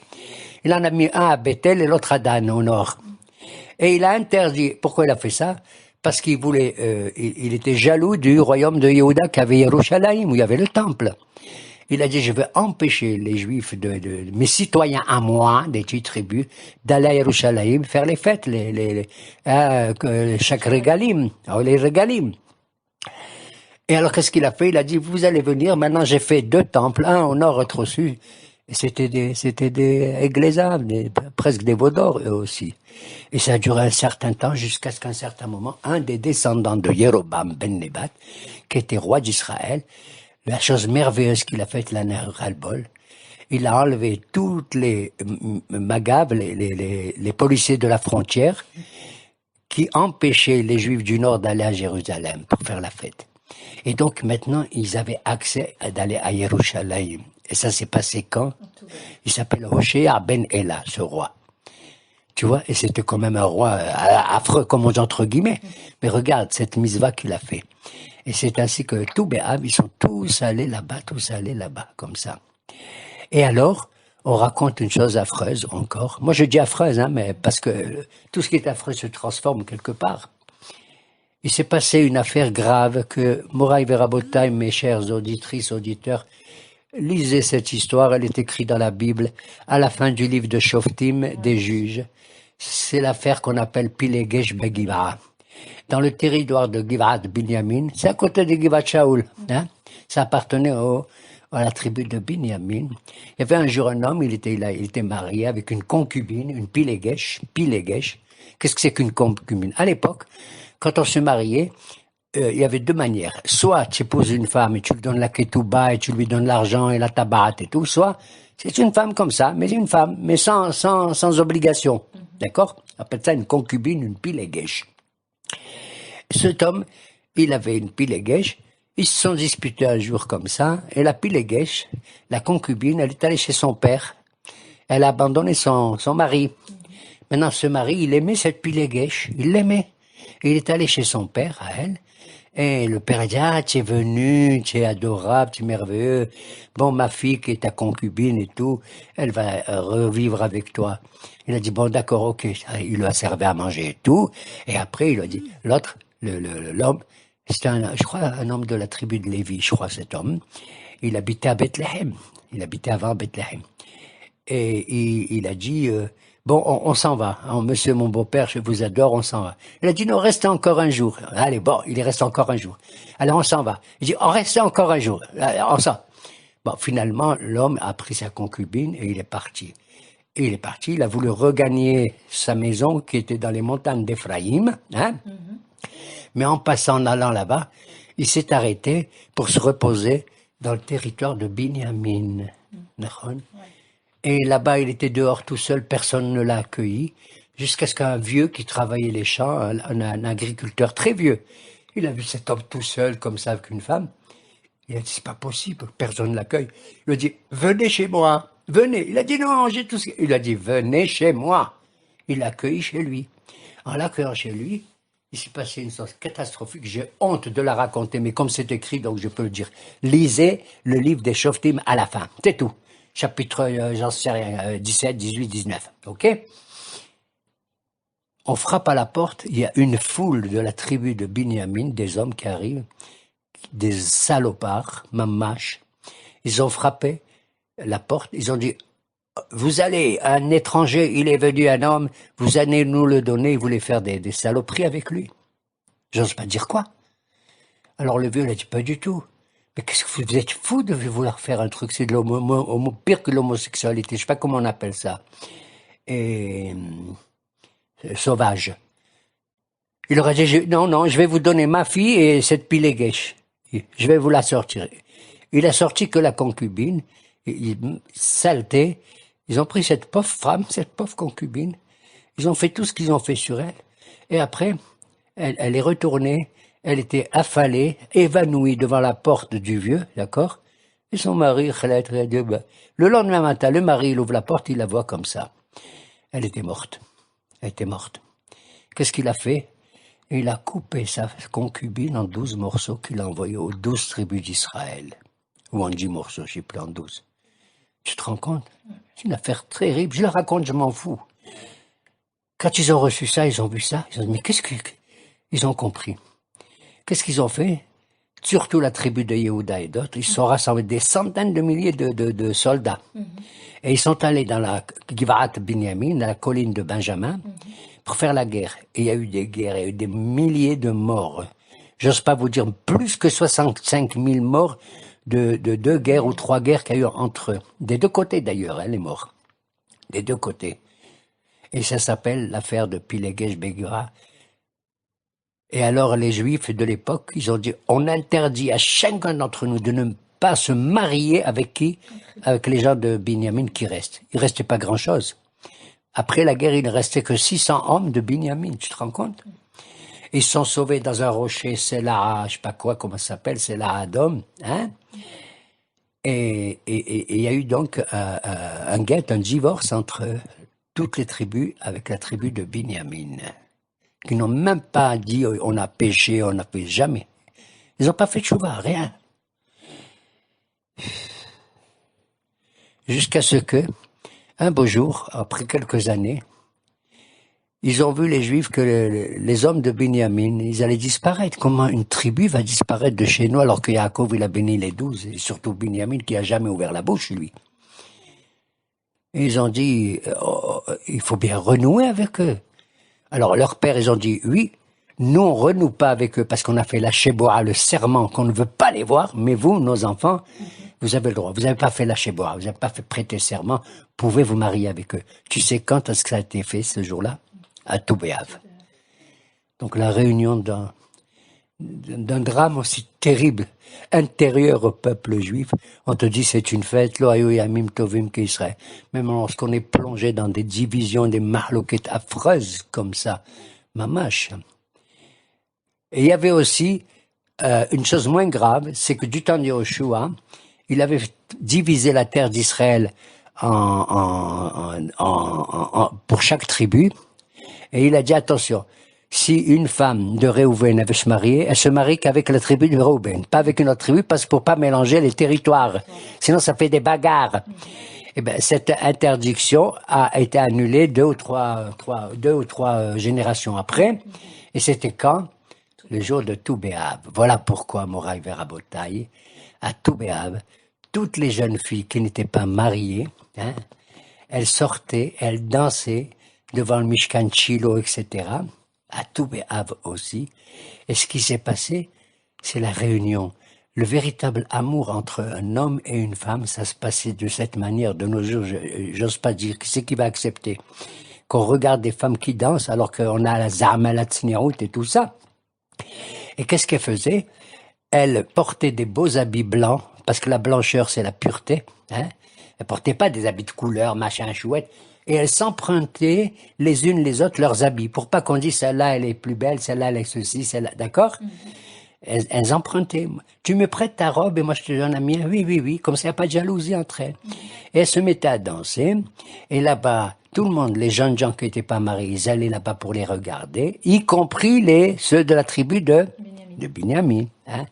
Il en a mis un à Bethel et l'autre à Dan, au nord. Et il a interdit. Pourquoi il a fait ça? Parce qu'il voulait, il était jaloux du royaume de Yehuda qui avait Yerushalayim, où il y avait le temple. Il a dit, je vais empêcher les Juifs mes citoyens à moi, des 10 tribus, d'aller à Yerushalayim, faire les fêtes, chaque régalim, les régalim. Et alors, qu'est-ce qu'il a fait? Il a dit, vous allez venir, maintenant j'ai fait 2 temples, un au nord, autre au sud. Et c'était des églésaves, presque des veaux d'or, eux aussi. Et ça a duré un certain temps, jusqu'à ce qu'à un certain moment, un des descendants de Yeroboam ben Nebat, qui était roi d'Israël, la chose merveilleuse qu'il a faite, la Ral-Bol, il a enlevé toutes les magaves, les policiers de la frontière, qui empêchaient les Juifs du Nord d'aller à Jérusalem pour faire la fête. Et donc maintenant, ils avaient accès d'aller à Yerushalayim. Et ça s'est passé quand? Il s'appelle Hoshea ben Ela, ce roi. Tu vois, et c'était quand même un roi affreux, comme on dit entre guillemets. Mais regarde cette misva qu'il a fait. Et c'est ainsi que tout Béab, ils sont tous allés là-bas, comme ça. Et alors, on raconte une chose affreuse encore. Moi, je dis affreuse, hein, mais parce que tout ce qui est affreux se transforme quelque part. Il s'est passé une affaire grave que Moraï Verabotaï, mes chères auditrices, auditeurs, lisez cette histoire, elle est écrite dans la Bible, à la fin du livre de Shoftim, des juges. C'est l'affaire qu'on appelle Pilegesh Begivra. Dans le territoire de Givat Binyamin, c'est à côté de Givat Shaoul, hein. Ça appartenait à la tribu de Binyamin. Il y avait un jour un homme, il était marié avec une concubine, une Pilegesh. Qu'est-ce que c'est qu'une concubine? À l'époque, quand on se mariait, il y avait 2 manières. Soit tu épouses une femme et tu lui donnes la ketouba et tu lui donnes l'argent et la tabarat et tout, soit c'est une femme comme ça, mais une femme, mais sans obligation. D'accord? On appelle ça une concubine, une pilegesh. Cet homme, il avait une pilegesh, ils se sont disputés un jour comme ça, et la pilegesh, la concubine, elle est allée chez son père. Elle a abandonné son mari. Maintenant, ce mari, il aimait cette pilegesh, il l'aimait. Il est allé chez son père, à elle, Et le père a dit, ah, tu es venu, tu es adorable, tu es merveilleux. Bon, ma fille qui est ta concubine et tout, elle va revivre avec toi. Il a dit, bon, d'accord, ok. Il lui a servi à manger et tout. Et après, il a dit, l'autre, l'homme, c'était je crois, un homme de la tribu de Lévi, je crois, cet homme. Il habitait à Bethléem. Il habitait avant Bethléem. Et il a dit, bon, on s'en va. Hein, monsieur mon beau-père, je vous adore, on s'en va. Il a dit, non, restez encore un jour. Allez, bon, il reste encore un jour. Alors, on s'en va. Il dit, on reste encore un jour. On s'en va. Bon, finalement, l'homme a pris sa concubine et il est parti. Et il est parti, il a voulu regagner sa maison qui était dans les montagnes d'Éphraïm, hein. Mais en passant, en allant là-bas, il s'est arrêté pour se reposer dans le territoire de Binyamin. Et là-bas, il était dehors tout seul, personne ne l'a accueilli, jusqu'à ce qu'un vieux qui travaillait les champs, un agriculteur très vieux, il a vu cet homme tout seul, comme ça, avec une femme. Il a dit, c'est pas possible, personne ne l'accueille. Il lui a dit, venez chez moi, venez. Il a dit, non, j'ai tout ce qu'il... Il a dit, venez chez moi. Il l'a accueilli chez lui. En l'accueillant chez lui, il s'est passé une chose catastrophique. J'ai honte de la raconter, mais comme c'est écrit, donc je peux le dire. Lisez le livre des Shoftim à la fin. C'est tout. Chapitre, j'en sais rien, 17, 18, 19. OK? On frappe à la porte. Il y a une foule de la tribu de Binyamin, des hommes qui arrivent, des salopards, mamash. Ils ont frappé la porte. Ils ont dit, vous allez, un étranger, il est venu un homme, vous allez nous le donner, il voulait faire des saloperies avec lui. J'ose pas dire quoi. Alors le vieux, il a dit, pas du tout. Mais qu'est-ce que vous êtes fou de vouloir faire un truc, c'est de pire que l'homosexualité, je sais pas comment on appelle ça. Et, sauvage. Il leur a dit, non, je vais vous donner ma fille et cette piléguèche. Je vais vous la sortir. Il a sorti que la concubine, saleté. Ils ont pris cette pauvre femme, cette pauvre concubine. Ils ont fait tout ce qu'ils ont fait sur elle. Et après, elle est retournée. Elle était affalée, évanouie devant la porte du vieux, d'accord? Et son mari, le lendemain matin, le mari, il ouvre la porte, il la voit comme ça. Elle était morte. Elle était morte. Qu'est-ce qu'il a fait? Il a coupé sa concubine en 12 morceaux qu'il a envoyés aux 12 tribus d'Israël. Ou en 10 morceaux, je sais plus, en 12. Tu te rends compte? C'est une affaire terrible. Je la raconte, je m'en fous. Quand ils ont reçu ça, ils ont vu ça, ils ont dit, mais qu'est-ce qu'ils ont compris? Qu'est-ce qu'ils ont fait? Surtout la tribu de Yehuda et d'autres, ils se sont rassemblés des centaines de milliers de soldats. Et ils sont allés dans la Givat Binyamin, dans la colline de Benjamin, pour faire la guerre. Et il y a eu des guerres, il y a eu des milliers de morts. J'ose pas vous dire plus que 65 000 morts de 2 guerres ou 3 guerres qu'il y a eu entre eux. Des deux côtés d'ailleurs, hein, les morts. Des deux côtés. Et ça s'appelle l'affaire de Pilegesh Begura. Et alors les Juifs de l'époque, ils ont dit, on interdit à chacun d'entre nous de ne pas se marier avec qui? Avec les gens de Binyamin qui restent. Il restait pas grand-chose. Après la guerre, il ne restait que 600 hommes de Binyamin, tu te rends compte? Ils sont sauvés dans un rocher, c'est là, je sais pas quoi, comment ça s'appelle, c'est là Adom, hein? Et il y a eu donc un divorce entre toutes les tribus avec la tribu de Binyamin, qui n'ont même pas dit on a péché, on n'a fait jamais. Ils n'ont pas fait de chouva, rien. Jusqu'à ce que, un beau jour, après quelques années, ils ont vu les Juifs que les hommes de Binyamin, ils allaient disparaître. Comment une tribu va disparaître de chez nous alors que Yaakov, il a béni les 12, et surtout Binyamin qui a jamais ouvert la bouche, lui. Et ils ont dit, il faut bien renouer avec eux. Alors leurs pères, ils ont dit, oui, nous on renoue pas avec eux parce qu'on a fait la Sheboa, le serment, qu'on ne veut pas les voir, mais vous, nos enfants, vous avez le droit. Vous n'avez pas fait la Sheboa, vous n'avez pas fait prêter serment, pouvez vous marier avec eux. Tu sais quand est-ce que ça a été fait ce jour-là? À Toubéav. Donc la réunion d'un drame aussi terrible, intérieur au peuple juif. On te dit c'est une fête, lo hayu yamim tovim qu'Israël. Même lorsqu'on est plongé dans des divisions, des mahloquettes affreuses comme ça, mamash. Et il y avait aussi une chose moins grave, c'est que du temps de Yoshua, il avait divisé la terre d'Israël pour chaque tribu. Et il a dit, attention, si une femme de Réhouven veut se marier, elle se marie qu'avec la tribu de Réhouven, pas avec une autre tribu, parce pour pas mélanger les territoires. Sinon, ça fait des bagarres. Eh ben, cette interdiction a été annulée deux ou trois générations après. Et c'était quand? Le jour de Tou B'Av. Voilà pourquoi Moraï Verabotaï, à Tou B'Av, toutes les jeunes filles qui n'étaient pas mariées, hein, elles sortaient, elles dansaient devant le Mishkan Chilo, etc. À Tou B'Av aussi. Et ce qui s'est passé, c'est la réunion. Le véritable amour entre un homme et une femme, ça se passait de cette manière. De nos jours, j'ose pas dire qui c'est qui va accepter qu'on regarde des femmes qui dansent alors qu'on a la Zahma, la Tsnirut et tout ça. Et qu'est-ce qu'elle faisait? Elle portait des beaux habits blancs, parce que la blancheur, c'est la pureté. Hein? Elle portait pas des habits de couleur, machin, chouette. Et elles s'empruntaient les unes les autres leurs habits, pour pas qu'on dise celle-là, elle est plus belle, celle-là, elle est ceci, celle-là. D'accord? Elles empruntaient. Tu me prêtes ta robe et moi je te donne la mienne. Oui, oui, oui. Comme ça, il n'y a pas de jalousie entre elles. Et elles se mettaient à danser. Et là-bas, tout le monde, les jeunes gens qui n'étaient pas mariés, ils allaient là-bas pour les regarder, y compris ceux de la tribu de Binyamin. Hein.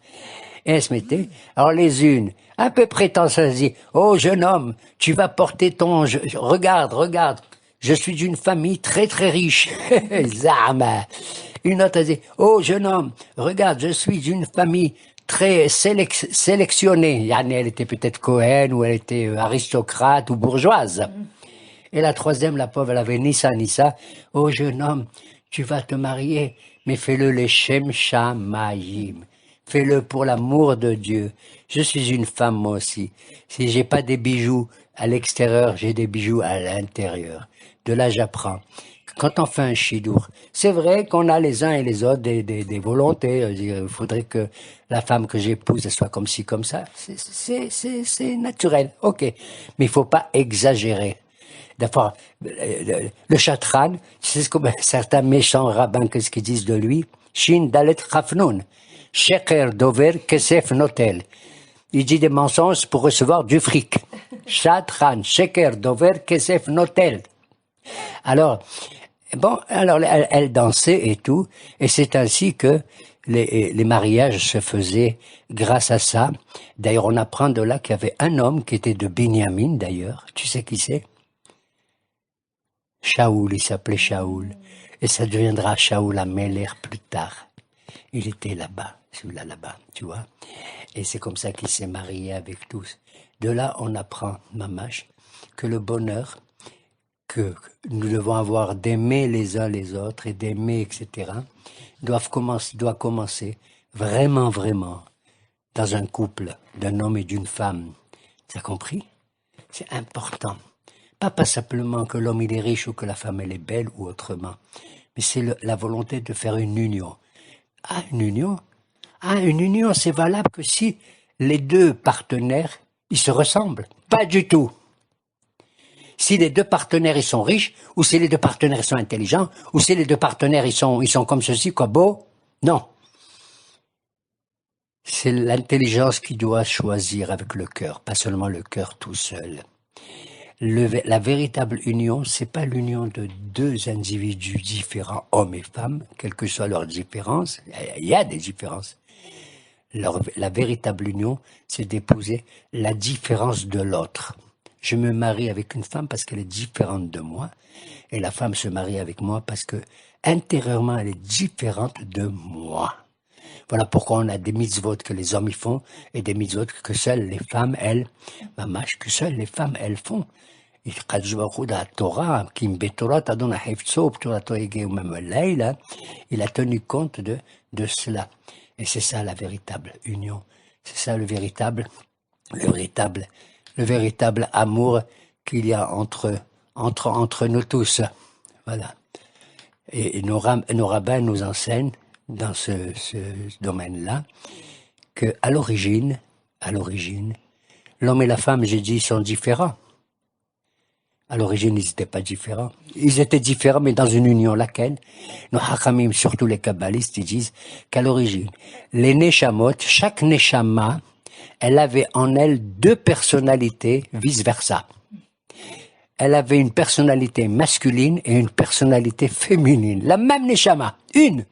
Et elles se mettaient. Alors les unes, un peu prétentieuses, disaient, oh jeune homme, tu vas porter regarde, regarde, je suis d'une famille très très riche. Zama. Une autre disait, oh jeune homme, regarde, je suis d'une famille très sélectionnée. Yani, elle était peut-être Cohen ou elle était aristocrate ou bourgeoise. Et la troisième, la pauvre, elle avait ni ça ni ça. Oh jeune homme, tu vas te marier, mais fais-le les Shem Shamayim. Fais-le pour l'amour de Dieu. Je suis une femme moi aussi. Si j'ai pas des bijoux à l'extérieur, j'ai des bijoux à l'intérieur. De là, j'apprends. Quand on fait un chidour, c'est vrai qu'on a les uns et les autres des volontés. Il faudrait que la femme que j'épouse elle soit comme ci, comme ça. C'est naturel, ok. Mais il faut pas exagérer. D'abord, le chatran, c'est comme certains méchants rabbins, qu'est-ce qu'ils disent de lui? Shin dalet chafnoun, sheker dover kesef notel. Il dit des mensonges pour recevoir du fric. Chatran, sheker dover kesef notel. Alors, elle dansait et tout, et c'est ainsi que les mariages se faisaient grâce à ça. D'ailleurs, on apprend de là qu'il y avait un homme qui était de Binyamin, d'ailleurs. Tu sais qui c'est? Shaoul, il s'appelait Shaoul. Et ça deviendra Shaoul Améler plus tard. Il était là-bas, celui-là là-bas, tu vois. Et c'est comme ça qu'il s'est marié avec tous. De là, on apprend, mamash, que le bonheur que nous devons avoir d'aimer les uns les autres et d'aimer, etc., doit commencer vraiment, vraiment dans un couple d'un homme et d'une femme. Tu as compris? C'est important. Pas simplement que l'homme il est riche ou que la femme elle est belle ou autrement, mais c'est la volonté de faire une union. Ah, une union? Ah, une union, c'est valable que si les deux partenaires, ils se ressemblent. Pas du tout. Si les deux partenaires ils sont riches, ou si les deux partenaires ils sont intelligents, ou si les deux partenaires ils sont comme ceci, quoi, beau, non. C'est l'intelligence qui doit choisir avec le cœur, pas seulement le cœur tout seul. La véritable union, c'est pas l'union de deux individus différents, hommes et femmes, quelles que soient leurs différences. Il y a des différences. La véritable union, c'est d'épouser la différence de l'autre. Je me marie avec une femme parce qu'elle est différente de moi, et la femme se marie avec moi parce que intérieurement elle est différente de moi. Voilà pourquoi on a des mitzvot que les hommes y font et des mitzvot que seules les femmes, elles, que seules les femmes, elles font. Il a tenu compte de cela. Et c'est ça la véritable union. C'est ça le véritable amour qu'il y a entre nous tous. Voilà. Et nos rabbins nous enseignent dans ce domaine-là que à l'origine, l'homme et la femme, j'ai dit, sont différents. À l'origine, ils n'étaient pas différents. Ils étaient différents, mais dans une union laquelle nos hachamim, surtout les kabbalistes, ils disent qu'à l'origine, les neshamot, chaque neshama, elle avait en elle deux personnalités, vice-versa. Elle avait une personnalité masculine et une personnalité féminine. La même neshama. Une.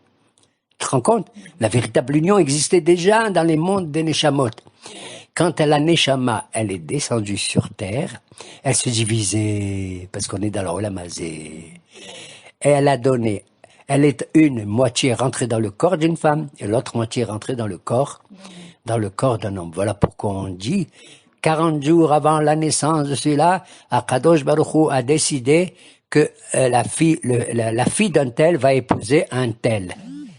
Tu te rends compte? La véritable union existait déjà dans les mondes des Neshamot. Quand la Neshama, elle est descendue sur terre, elle se divisait, parce qu'on est dans le Olam Hazé. Et elle a donné, elle est une moitié rentrée dans le corps d'une femme, et l'autre moitié rentrée dans le corps d'un homme. Voilà pourquoi on dit, 40 jours avant la naissance de celui-là, Akadosh Baruch Hu a décidé que la fille d'un tel va épouser un tel.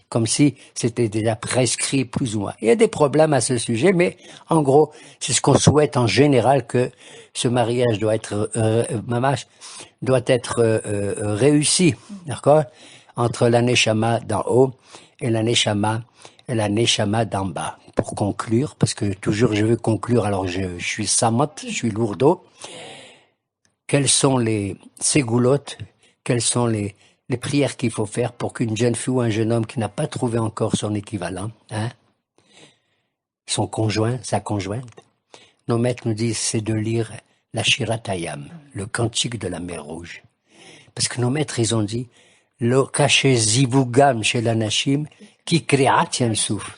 Comme si c'était déjà prescrit plus ou moins. Il y a des problèmes à ce sujet, mais en gros, c'est ce qu'on souhaite en général, que ce mariage doit être, réussi, d'accord, entre la Neshama d'en haut et la Neshama d'en bas. Pour conclure, parce que toujours je veux conclure, alors je suis samot, je suis lourdeau. Quelles sont les ségoulottes, quelles sont les prières qu'il faut faire pour qu'une jeune fille ou un jeune homme qui n'a pas trouvé encore son équivalent, son conjoint, sa conjointe, nos maîtres nous disent, c'est de lire la Shiratayam, le cantique de la mer Rouge. Parce que nos maîtres, ils ont dit, lo caché zivugam chez l'anashim, qui créa tient souf.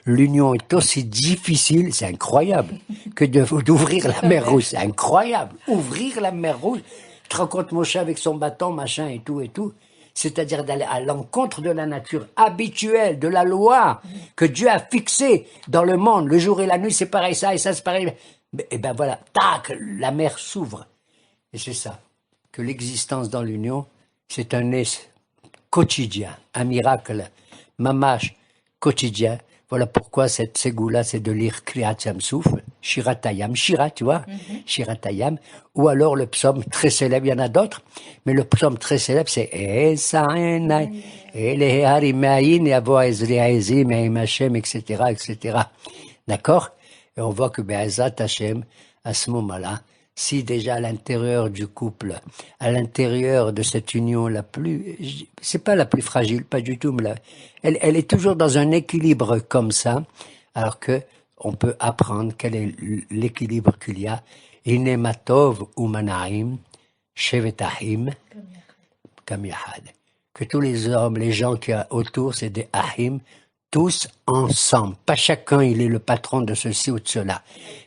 L'union est aussi difficile, c'est incroyable, que d'ouvrir la mer Rouge. C'est incroyable. Ouvrir la mer Rouge. Tu te rends compte, Moshe avec son bâton, machin et tout. C'est-à-dire d'aller à l'encontre de la nature habituelle, de la loi que Dieu a fixée dans le monde. Le jour et la nuit, c'est pareil, ça et ça, c'est pareil. Et ben voilà, tac, la mer s'ouvre. Et c'est ça, que l'existence dans l'union, c'est un quotidien, un miracle, mamash, quotidien. Voilà pourquoi cette ségoula, c'est de lire Kriyat Yam-Souf, Shiratayam, Shira, tu vois, Shiratayam, ou alors le psaume très célèbre, il y en a d'autres, mais le psaume très célèbre, c'est etc. D'accord? Et on voit que Be'ezat Hashem, à ce moment-là, si déjà à l'intérieur du couple, à l'intérieur de cette union c'est pas la plus fragile, pas du tout, mais elle est toujours dans un équilibre comme ça, alors que on peut apprendre quel est l'équilibre qu'il y a. Inematov umanaim, shevetahim, kamyahad. Que tous les hommes, les gens qui y a autour, c'est des ahim, tous ensemble. Pas chacun, il est le patron de ceci ou de cela.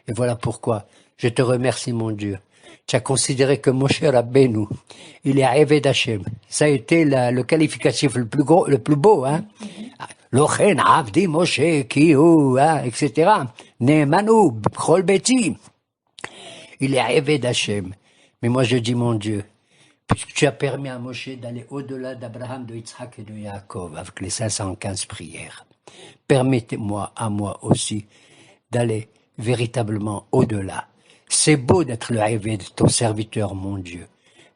Et voilà pourquoi. Je te remercie, mon Dieu. Tu as considéré que Moshe Rabbeinu, il est Eved Hashem. Ça a été le qualificatif le plus gros, le plus beau, hein. Lochen Avdi Moshe Kihu, etc. Neemanu, Bchol Beti. Il est Eved Hashem. Mais moi, je dis, mon Dieu, puisque tu as permis à Moshe d'aller au-delà d'Abraham, de Yitzhak et de Yaakov, avec les 515 prières, permettez-moi, à moi aussi, d'aller véritablement au-delà. C'est beau d'être le rêvé de ton serviteur, mon Dieu,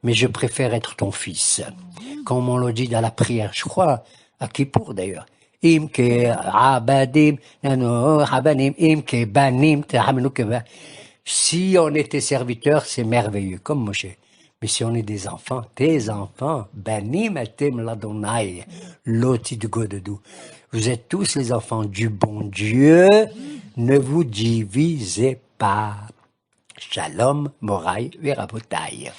mais je préfère être ton fils. Comme on le dit dans la prière, je crois, à Kippour d'ailleurs. Si on était serviteur, c'est merveilleux, comme Moshe. Mais si on est des enfants, tes enfants, banim etem ladonai, loti de godedou. Vous êtes tous les enfants du bon Dieu, ne vous divisez pas. Shalom, Moraï, Verabotai.